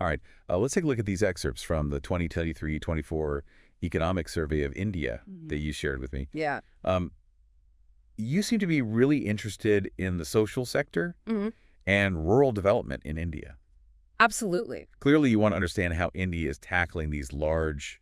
All right. Let's take a look at these excerpts from the 2023-24 Economic Survey of India that you shared with me. Yeah. You seem to be really interested in the social sector and rural development in India. Absolutely. Clearly, you want to understand how India is tackling these large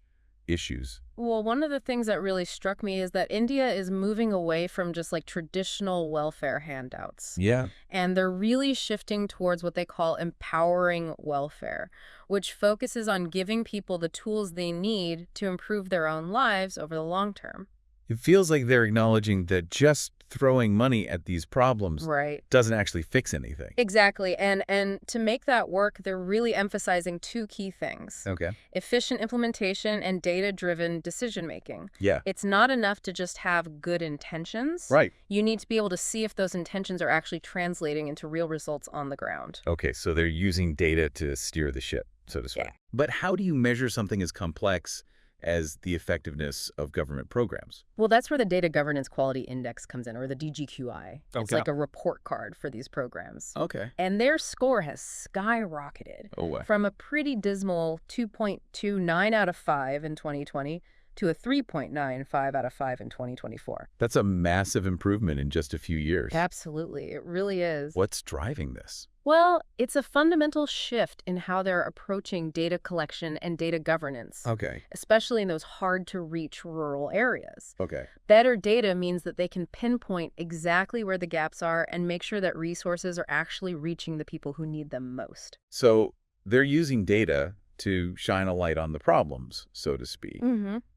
issues. Well, one of the things that really struck me is that India is moving away from just like traditional welfare handouts. Yeah. And they're really shifting towards what they call empowering welfare, which focuses on giving people the tools they need to improve their own lives over the long term. It feels like they're acknowledging that just throwing money at these problems doesn't actually fix anything. Exactly. And to make that work, they're really emphasizing two key things. Okay. Efficient implementation and data-driven decision-making. Yeah. It's not enough to just have good intentions. Right. You need to be able to see if those intentions are actually translating into real results on the ground. Okay, so they're using data to steer the ship, so to speak. Yeah. But how do you measure something as complex as the effectiveness of government programs? Well, that's where the Data Governance Quality Index comes in, or the DGQI. It's Okay. like a report card for these programs. Okay. And their score has skyrocketed from a pretty dismal 2.29 out of 5 in 2020 to a 3.95 out of 5 in 2024. That's a massive improvement in just a few years. Absolutely. It really is. What's driving this? Well, it's a fundamental shift in how they're approaching data collection and data governance, Okay. especially in those hard-to-reach rural areas. Okay. Better data means that they can pinpoint exactly where the gaps are and make sure that resources are actually reaching the people who need them most. So they're using data to shine a light on the problems, so to speak.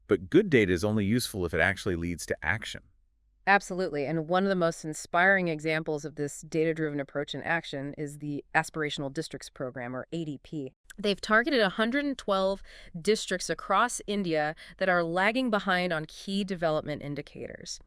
But good data is only useful if it actually leads to action. Absolutely. And one of the most inspiring examples of this data-driven approach in action is the Aspirational Districts Program, or ADP. They've targeted 112 districts across India that are lagging behind on key development indicators.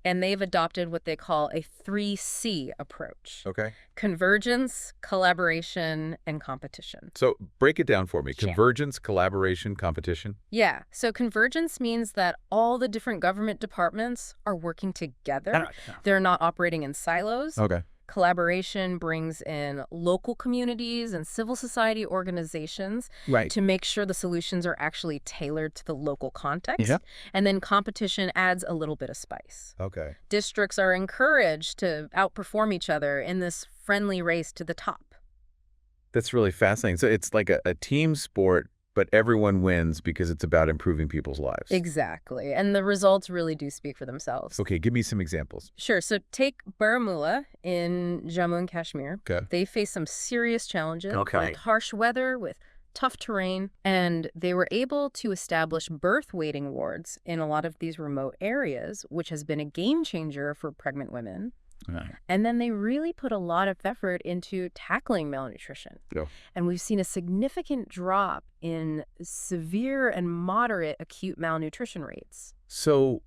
And they've adopted what they call a 3C approach. Okay. Convergence, collaboration, and competition. So break it down for me. Yeah. Convergence, collaboration, competition? Yeah. So convergence means that all the different government departments are working together. They're not operating in silos. Okay. Collaboration brings in local communities and civil society organizations to make sure the solutions are actually tailored to the local context. Yeah. And then competition adds a little bit of spice. Okay. Districts are encouraged to outperform each other in this friendly race to the top. That's really fascinating. So it's like a team sport, but everyone wins because it's about improving people's lives. Exactly. And the results really do speak for themselves. Okay, give me some examples. Sure. So take Baramulla in Jammu and Kashmir. Okay. They face some serious challenges Okay. with harsh weather, with tough terrain, and they were able to establish birth waiting wards in a lot of these remote areas, which has been a game changer for pregnant women. And then they really put a lot of effort into tackling malnutrition. Yeah. And we've seen a significant drop in severe and moderate acute malnutrition rates. So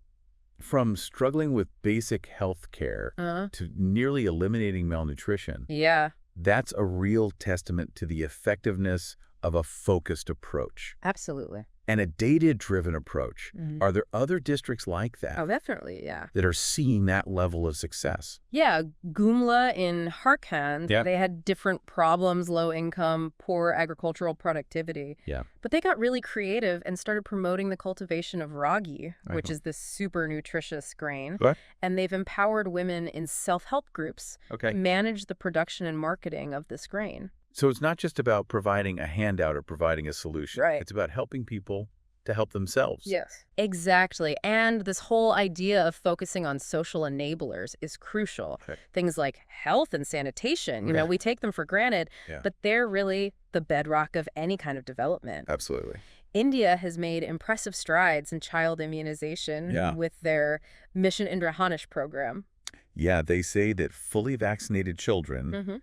from struggling with basic health care to nearly eliminating malnutrition, Yeah, that's a real testament to the effectiveness of a focused approach absolutely. and a data-driven approach. Are there other districts like that Oh, definitely, yeah. that are seeing that level of success? Yeah, Gumla in Jharkhand, Yeah. they had different problems, low income, poor agricultural productivity. Yeah. But they got really creative and started promoting the cultivation of ragi, which is this super nutritious grain. What? And they've empowered women in self-help groups Okay. to manage the production and marketing of this grain. So it's not just about providing a handout or providing a solution. Right. It's about helping people to help themselves. Yes. Exactly. And this whole idea of focusing on social enablers is crucial. Okay. Things like health and sanitation, you know, we take them for granted, but they're really the bedrock of any kind of development. Absolutely. India has made impressive strides in child immunization with their Mission Indrahanish program. Yeah, they say that fully vaccinated children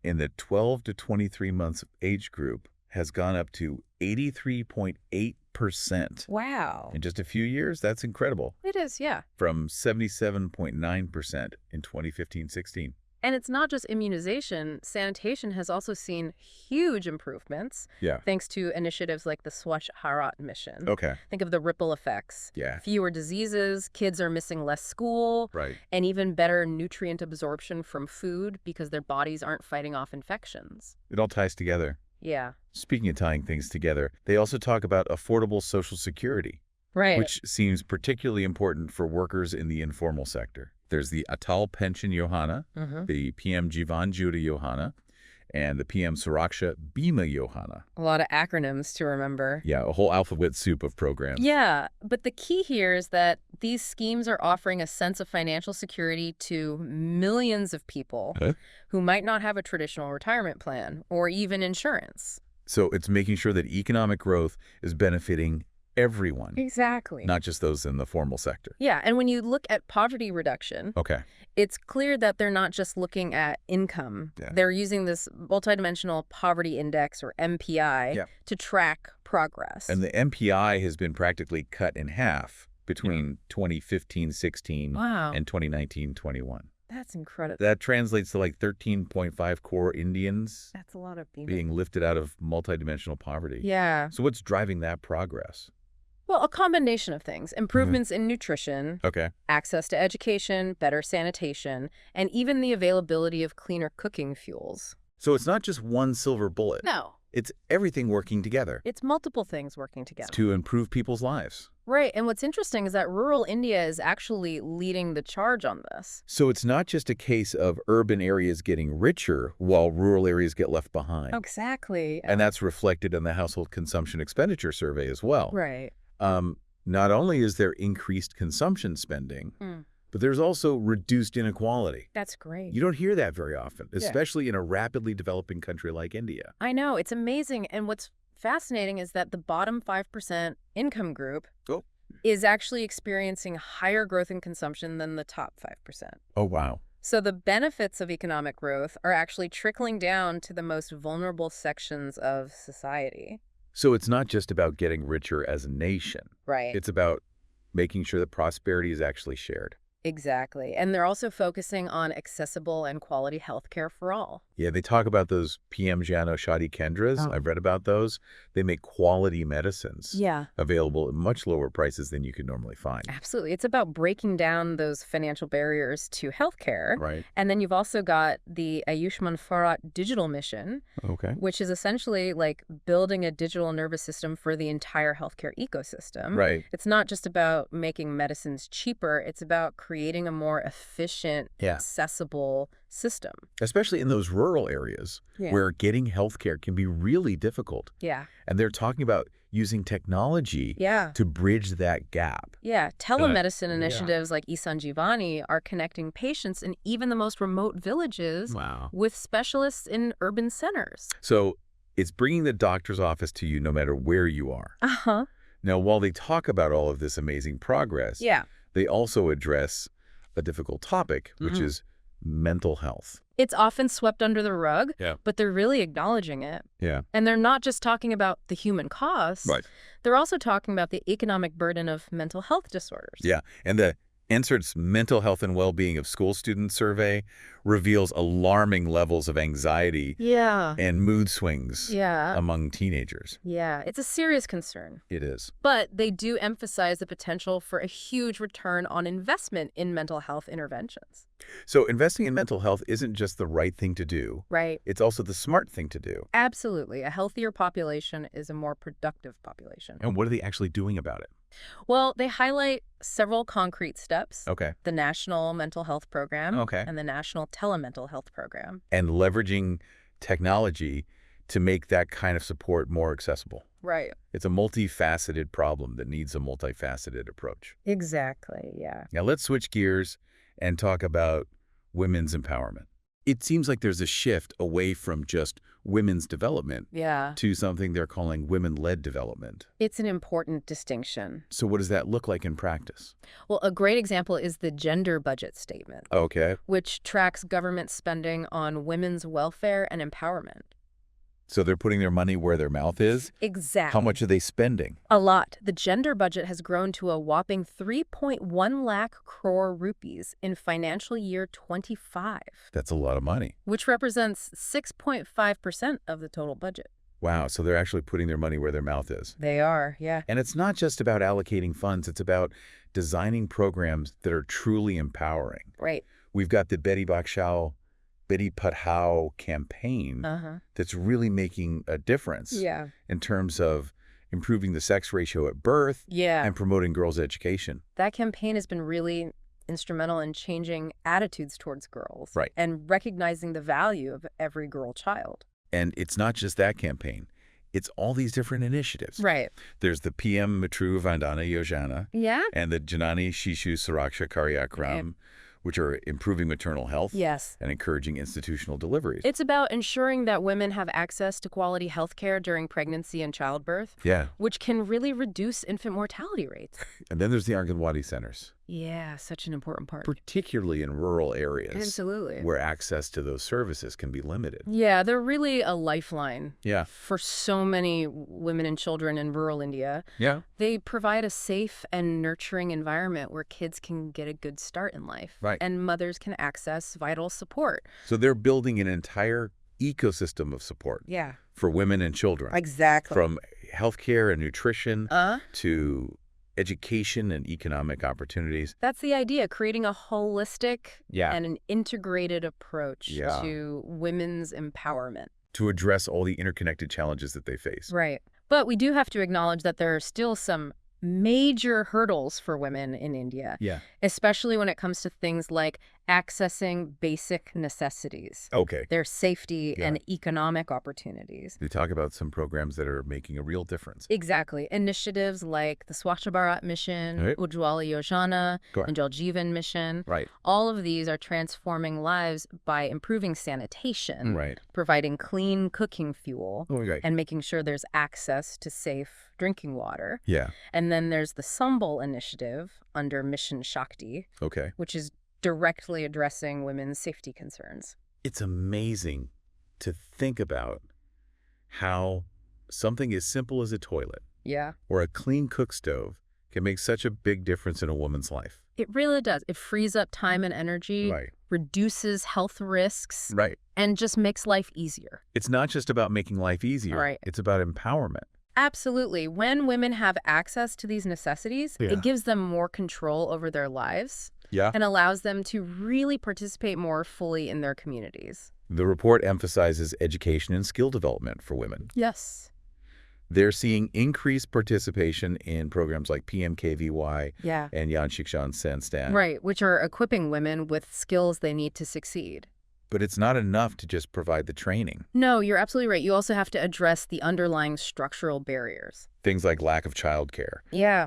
in the 12 to 23 months age group has gone up to 83.8%. Wow. In just a few years, that's incredible. It is, yeah. From 77.9% in 2015-16. And it's not just immunization. Sanitation has also seen huge improvements thanks to initiatives like the Swachh Bharat mission. Okay. Think of the ripple effects. Yeah. Fewer diseases, kids are missing less school, and even better nutrient absorption from food because their bodies aren't fighting off infections. It all ties together. Yeah. Speaking of tying things together, they also talk about affordable Social Security, Right. which seems particularly important for workers in the informal sector. There's the Atal Pension Yohana, the PM Jivan Jyoti Yohana, and the PM Suraksha Bima Yohana. A lot of acronyms to remember. Yeah, a whole alphabet soup of programs. Yeah, but the key here is that these schemes are offering a sense of financial security to millions of people who might not have a traditional retirement plan or even insurance. So it's making sure that economic growth is benefiting everyone. Exactly. Not just those in the formal sector. Yeah, and when you look at poverty reduction, it's clear that they're not just looking at income. Yeah. They're using this multidimensional poverty index, or MPI, to track progress. And the MPI has been practically cut in half between 2015-16 and 2019-21. That's incredible. That translates to like 13.5 core Indians. That's a lot of people being lifted out of multidimensional poverty. Yeah. So what's driving that progress? Well, a combination of things. Improvements in nutrition, access to education, better sanitation, and even the availability of cleaner cooking fuels. So it's not just one silver bullet. No. It's everything working together. It's multiple things working together. To improve people's lives. Right. And what's interesting is that rural India is actually leading the charge on this. So it's not just a case of urban areas getting richer while rural areas get left behind. Exactly. And that's reflected in the Household Consumption Expenditure Survey as well. Right. Not only is there increased consumption spending, but there's also reduced inequality. That's great. You don't hear that very often, especially in a rapidly developing country like India. I know. It's amazing. And what's fascinating is that the bottom 5% income group is actually experiencing higher growth in consumption than the top 5%. Oh, wow. So the benefits of economic growth are actually trickling down to the most vulnerable sections of society. So it's not just about getting richer as a nation. Right. It's about making sure that prosperity is actually shared. Exactly. And they're also focusing on accessible and quality healthcare for all. Yeah, they talk about those PM Jano Shadi Kendras. I've read about those. They make quality medicines available at much lower prices than you could normally find. Absolutely. It's about breaking down those financial barriers to healthcare. Right. And then you've also got the Ayushman Bharat digital mission, which is essentially like building a digital nervous system for the entire healthcare ecosystem. Right. It's not just about making medicines cheaper. It's about creating a more efficient, accessible system. Especially in those rural areas where getting healthcare can be really difficult. Yeah. And they're talking about using technology to bridge that gap. Yeah. Telemedicine initiatives like Isanjivani are connecting patients in even the most remote villages with specialists in urban centers. So it's bringing the doctor's office to you no matter where you are. Now, while they talk about all of this amazing progress, they also address a difficult topic, which is mental health. It's often swept under the rug, but they're really acknowledging it. And they're not just talking about the human costs. They're also talking about the economic burden of mental health disorders. And the NSERT's Mental Health and Well-Being of School Students survey reveals alarming levels of anxiety and mood swings among teenagers. It's a serious concern. It is. But they do emphasize the potential for a huge return on investment in mental health interventions. So investing in mental health isn't just the right thing to do. Right. It's also the smart thing to do. Absolutely. A healthier population is a more productive population. And what are they actually doing about it? Well, they highlight several concrete steps. The National Mental Health Program and the National Telemental Health Program. And leveraging technology to make that kind of support more accessible. Right. It's a multifaceted problem that needs a multifaceted approach. Exactly, Now let's switch gears and talk about women's empowerment. It seems like there's a shift away from just women's development to something they're calling women-led development. It's an important distinction. So what does that look like in practice? Well, a great example is the gender budget statement, which tracks government spending on women's welfare and empowerment. So they're putting their money where their mouth is? Exactly. How much are they spending? A lot. The gender budget has grown to a whopping 3.1 lakh crore rupees in financial year 25. That's a lot of money. Which represents 6.5% of the total budget. Wow, so they're actually putting their money where their mouth is. They are, And it's not just about allocating funds, it's about designing programs that are truly empowering. Right. We've got the Beti Bachao Beti Padhao campaign that's really making a difference in terms of improving the sex ratio at birth and promoting girls' education. That campaign has been really instrumental in changing attitudes towards girls and recognizing the value of every girl child. And it's not just that campaign. It's all these different initiatives. Right. There's the PM Matru Vandana Yojana and the Janani Shishu Suraksha Karyakram, which are improving maternal health and encouraging institutional deliveries. It's about ensuring that women have access to quality health care during pregnancy and childbirth, which can really reduce infant mortality rates. And then there's the Anganwadi centers. Yeah, such an important part. Particularly in rural areas. Absolutely. Where access to those services can be limited. Yeah, they're really a lifeline for so many women and children in rural India. Yeah. They provide a safe and nurturing environment where kids can get a good start in life. Right. And mothers can access vital support. So they're building an entire ecosystem of support for women and children. Exactly. From healthcare and nutrition to education and economic opportunities. That's the idea, creating a holistic and an integrated approach to women's empowerment. To address all the interconnected challenges that they face. Right. But we do have to acknowledge that there are still some major hurdles for women in India, especially when it comes to things like accessing basic necessities, their safety and economic opportunities. We talk about some programs that are making a real difference. Exactly. Initiatives like the Swachh Bharat mission, Ujjwala Yojana, and Jal Jeevan mission. All of these are transforming lives by improving sanitation, providing clean cooking fuel, and making sure there's access to safe drinking water. And then there's the Sambal initiative under Mission Shakti, which is directly addressing women's safety concerns. It's amazing to think about how something as simple as a toilet or a clean cook stove can make such a big difference in a woman's life. It really does. It frees up time and energy, reduces health risks, and just makes life easier. It's not just about making life easier. It's about empowerment. Absolutely. When women have access to these necessities, it gives them more control over their lives and allows them to really participate more fully in their communities. The report emphasizes education and skill development for women. Yes. They're seeing increased participation in programs like PMKVY and Yan Shikshan Sanstan. Right, which are equipping women with skills they need to succeed. But it's not enough to just provide the training. No, you're absolutely right. You also have to address the underlying structural barriers. Things like lack of childcare,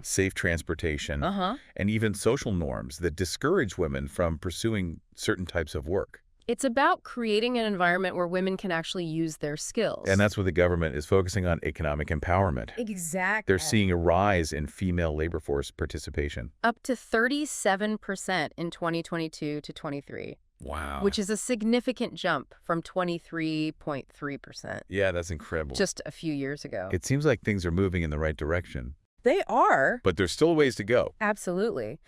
safe transportation, and even social norms that discourage women from pursuing certain types of work. It's about creating an environment where women can actually use their skills. And that's what the government is focusing on, economic empowerment. Exactly. They're seeing a rise in female labor force participation. Up to 37% in 2022 to 23. Wow. Which is a significant jump from 23.3%. Yeah, that's incredible. Just a few years ago. It seems like things are moving in the right direction. They are. But there's still ways to go. Absolutely.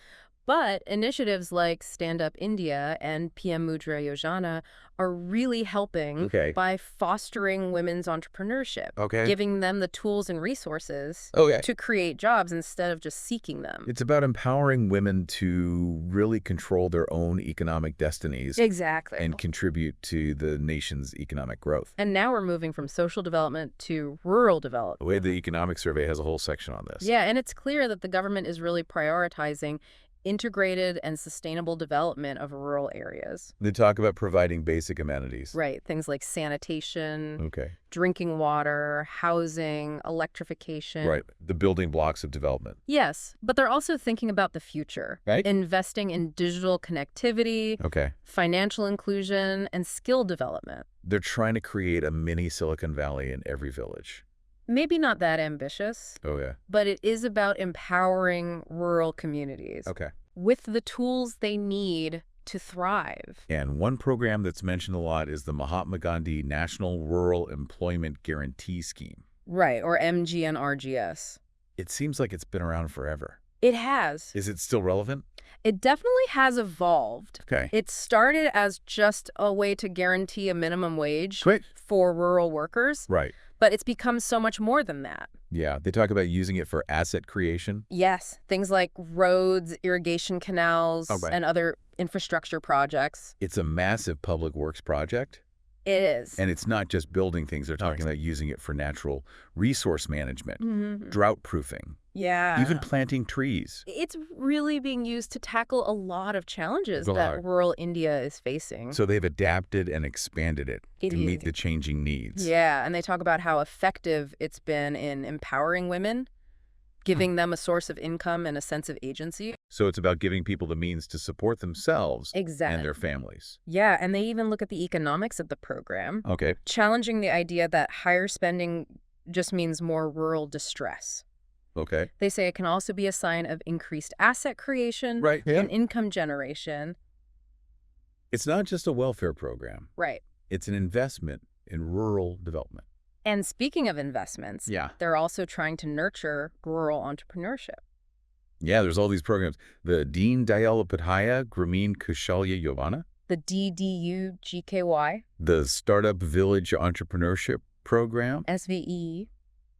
But initiatives like Stand Up India and PM Mudra Yojana are really helping by fostering women's entrepreneurship, giving them the tools and resources to create jobs instead of just seeking them. It's about empowering women to really control their own economic destinies. Exactly. And contribute to the nation's economic growth. And now we're moving from social development to rural development. The way the Economic Survey has a whole section on this. Yeah, and it's clear that the government is really prioritizing integrated and sustainable development of rural areas. They talk about providing basic amenities. Right. Things like sanitation, drinking water, housing, electrification. Right. The building blocks of development. Yes. But they're also thinking about the future. Investing in digital connectivity, financial inclusion, and skill development. They're trying to create a mini Silicon Valley in every village. Maybe not that ambitious. But it is about empowering rural communities. With the tools they need to thrive. And one program that's mentioned a lot is the Mahatma Gandhi National Rural Employment Guarantee Scheme. Right, or MGNRGS. It seems like it's been around forever. It has. Is it still relevant? It definitely has evolved. It started as just a way to guarantee a minimum wage for rural workers. But it's become so much more than that. Yeah, they talk about using it for asset creation. Yes, things like roads, irrigation canals, and other infrastructure projects. It's a massive public works project. It is. And it's not just building things. They're talking about using it for natural resource management, drought proofing. Yeah. Even planting trees. It's really being used to tackle a lot of challenges that rural India is facing. So they've adapted and expanded it to meet the changing needs. Yeah, and they talk about how effective it's been in empowering women, giving them a source of income and a sense of agency. So it's about giving people the means to support themselves and their families. Yeah, and they even look at the economics of the program, challenging the idea that higher spending just means more rural distress. They say it can also be a sign of increased asset creation and income generation. It's not just a welfare program. It's an investment in rural development. And speaking of investments, they're also trying to nurture rural entrepreneurship. Yeah, there's all these programs. The Deen Dayal Upadhyaya Gramin Kushalya Yojana. The DDU-GKY. The Startup Village Entrepreneurship Program. SVE.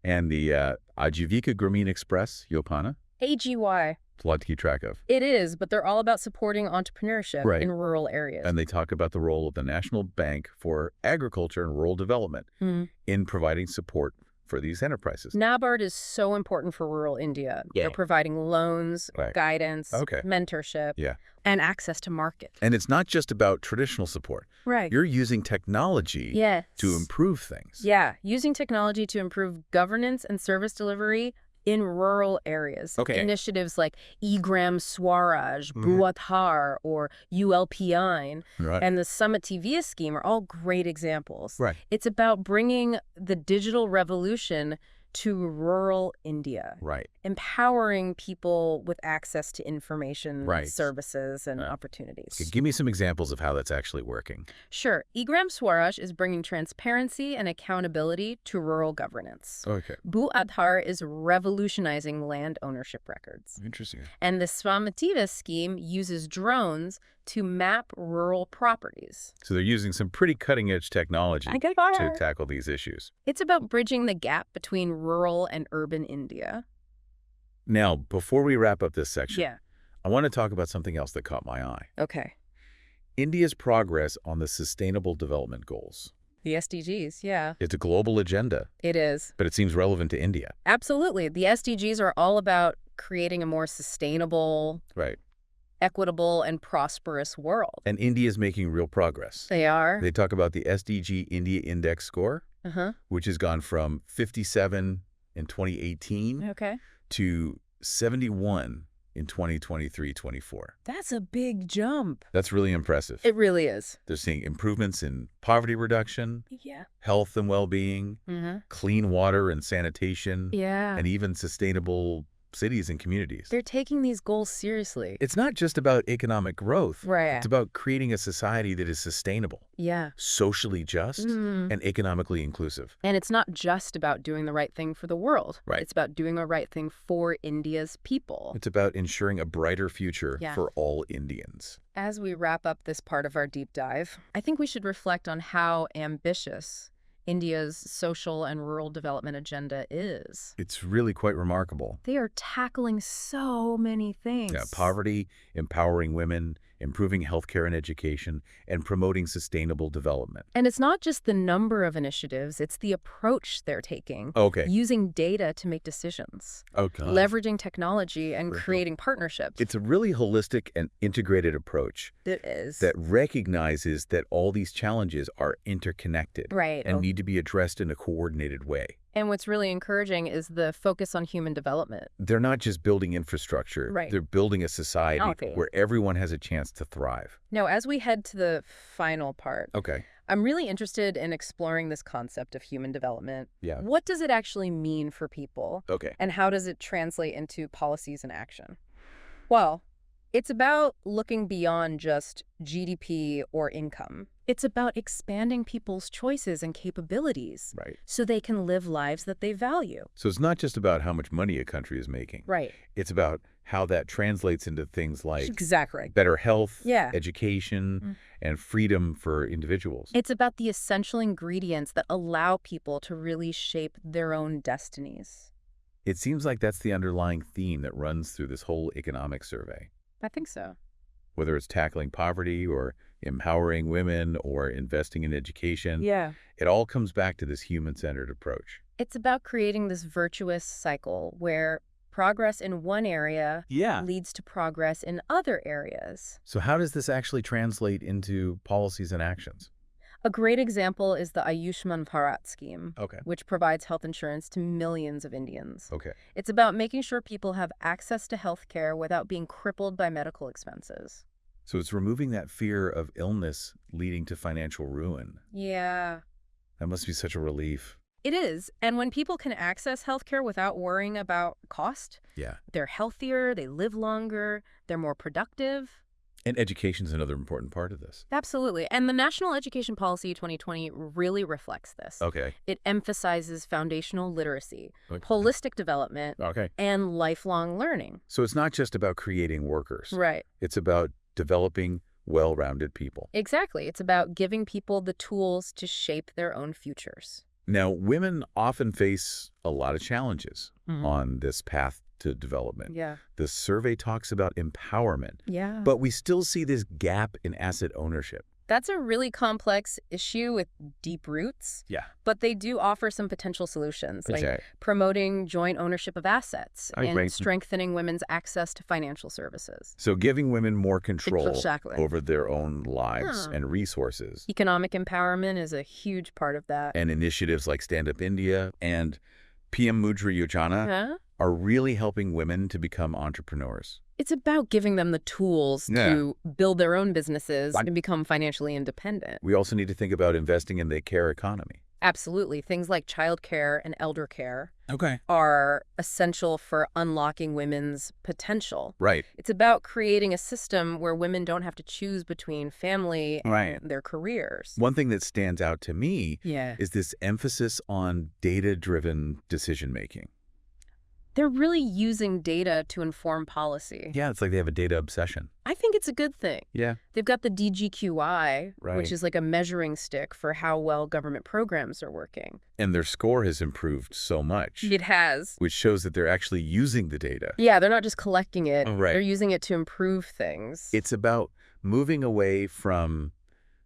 And the Ajivika Gramin Express Yojana. AGY. It's a lot to keep track of. It is, but they're all about supporting entrepreneurship in rural areas. And they talk about the role of the National Bank for Agriculture and Rural Development in providing support for these enterprises. NABARD is so important for rural India. They're providing loans, guidance, mentorship, and access to markets. And it's not just about traditional support. You're using technology to improve things. Yeah, using technology to improve governance and service delivery in rural areas. Initiatives like eGram Swaraj, Bhuathar, or ULPI, and the Summit TV scheme are all great examples. It's about bringing the digital revolution to rural India. Empowering people with access to information, services, and opportunities. Give me some examples of how that's actually working. Sure. eGram Swaraj is bringing transparency and accountability to rural governance. Bhuathar is revolutionizing land ownership records. Interesting. And the Swamitiva scheme uses drones to map rural properties. So they're using some pretty cutting-edge technology to tackle these issues. It's about bridging the gap between rural and urban India. Now, before we wrap up this section, I want to talk about something else that caught my eye. India's progress on the Sustainable Development Goals. The SDGs, It's a global agenda. It is. But it seems relevant to India. Absolutely. The SDGs are all about creating a more sustainable, equitable, and prosperous world. And India's making real progress. They are. They talk about the SDG India Index score, which has gone from 57 in 2018 to 71 in 2023-24. That's a big jump. That's really impressive. It really is. They're seeing improvements in poverty reduction, health and well-being, clean water and sanitation, and even sustainable cities and communities. They're taking these goals seriously. It's not just about economic growth. Right. It's about creating a society that is sustainable. Yeah. Socially just and economically inclusive. And it's not just about doing the right thing for the world. Right. It's about doing the right thing for India's people. It's about ensuring a brighter future for all Indians. As we wrap up this part of our deep dive, I think we should reflect on how ambitious India's social and rural development agenda is. It's really quite remarkable. They are tackling so many things. Yeah, poverty, empowering women, improving healthcare and education, and promoting sustainable development. And it's not just the number of initiatives, it's the approach they're taking. Using data to make decisions. Leveraging technology and creating partnerships. It's a really holistic and integrated approach. It is. That recognizes that all these challenges are interconnected. Right. And need to be addressed in a coordinated way. And what's really encouraging is the focus on human development. They're not just building infrastructure. They're building a society where everyone has a chance to thrive. Now, as we head to the final part, I'm really interested in exploring this concept of human development. What does it actually mean for people? And how does it translate into policies and action? Well, it's about looking beyond just GDP or income. It's about expanding people's choices and capabilities so they can live lives that they value. So it's not just about how much money a country is making. It's about how that translates into things like exactly. better health, Yeah. education, and freedom for individuals. It's about the essential ingredients that allow people to really shape their own destinies. It seems like that's the underlying theme that runs through this whole economic survey. I think so. Whether it's tackling poverty or empowering women or investing in education, it all comes back to this human-centered approach. It's about creating this virtuous cycle where progress in one area leads to progress in other areas. So how does this actually translate into policies and actions? A great example is the Ayushman Bharat scheme, Okay. which provides health insurance to millions of Indians. Okay. It's about making sure people have access to health care without being crippled by medical expenses. So it's removing that fear of illness leading to financial ruin. Yeah. That must be such a relief. It is. And when people can access healthcare without worrying about cost, they're healthier, they live longer, they're more productive. And education's another important part of this. Absolutely. And the National Education Policy 2020 really reflects this. Okay. It emphasizes foundational literacy, holistic development, and lifelong learning. So it's not just about creating workers. Right. It's about developing well-rounded people. Exactly. It's about giving people the tools to shape their own futures. Now, women often face a lot of challenges on this path to development. Yeah. The survey talks about empowerment. Yeah. But we still see this gap in asset ownership. That's a really complex issue with deep roots. Yeah. But they do offer some potential solutions, like promoting joint ownership of assets and strengthening women's access to financial services. So giving women more control Exactly. over their own lives and resources. Economic empowerment is a huge part of that. And initiatives like Stand Up India and PM Mudra Yojana are really helping women to become entrepreneurs. It's about giving them the tools to build their own businesses and become financially independent. We also need to think about investing in the care economy. Absolutely. Things like childcare and elder care are essential for unlocking women's potential. Right. It's about creating a system where women don't have to choose between family and their careers. One thing that stands out to me is this emphasis on data-driven decision-making. They're really using data to inform policy. Yeah, it's like they have a data obsession. I think it's a good thing. Yeah. They've got the DGQI, which is like a measuring stick for how well government programs are working. And their score has improved so much. It has. Which shows that they're actually using the data. Yeah, they're not just collecting it. They're using it to improve things. It's about moving away from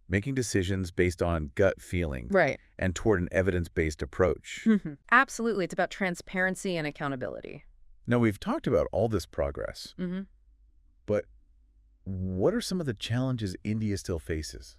making decisions based on gut feeling and toward an evidence-based approach. Absolutely. It's about transparency and accountability. Now, we've talked about all this progress, but what are some of the challenges India still faces?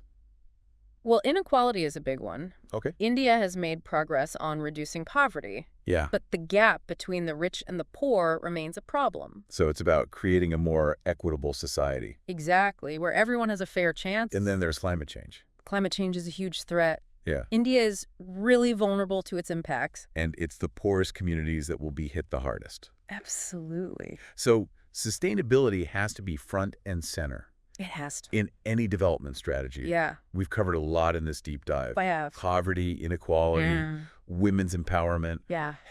Well, inequality is a big one. Okay. India has made progress on reducing poverty. Yeah. But the gap between the rich and the poor remains a problem. So it's about creating a more equitable society. Exactly, where everyone has a fair chance. And then there's climate change. Climate change is a huge threat. Yeah. India is really vulnerable to its impacts. And it's the poorest communities that will be hit the hardest. Absolutely. So sustainability has to be front and center. It has to. In any development strategy. Yeah. We've covered a lot in this deep dive. I have. Poverty, inequality, women's empowerment,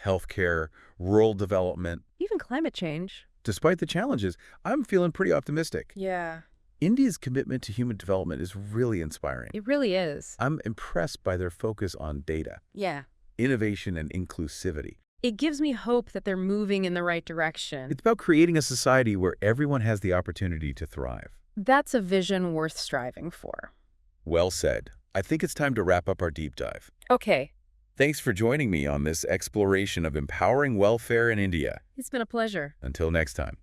healthcare, rural development. Even climate change. Despite the challenges, I'm feeling pretty optimistic. Yeah. India's commitment to human development is really inspiring. It really is. I'm impressed by their focus on data, innovation, and inclusivity. It gives me hope that they're moving in the right direction. It's about creating a society where everyone has the opportunity to thrive. That's a vision worth striving for. Well said. I think it's time to wrap up our deep dive. Okay. Thanks for joining me on this exploration of empowering welfare in India. It's been a pleasure. Until next time.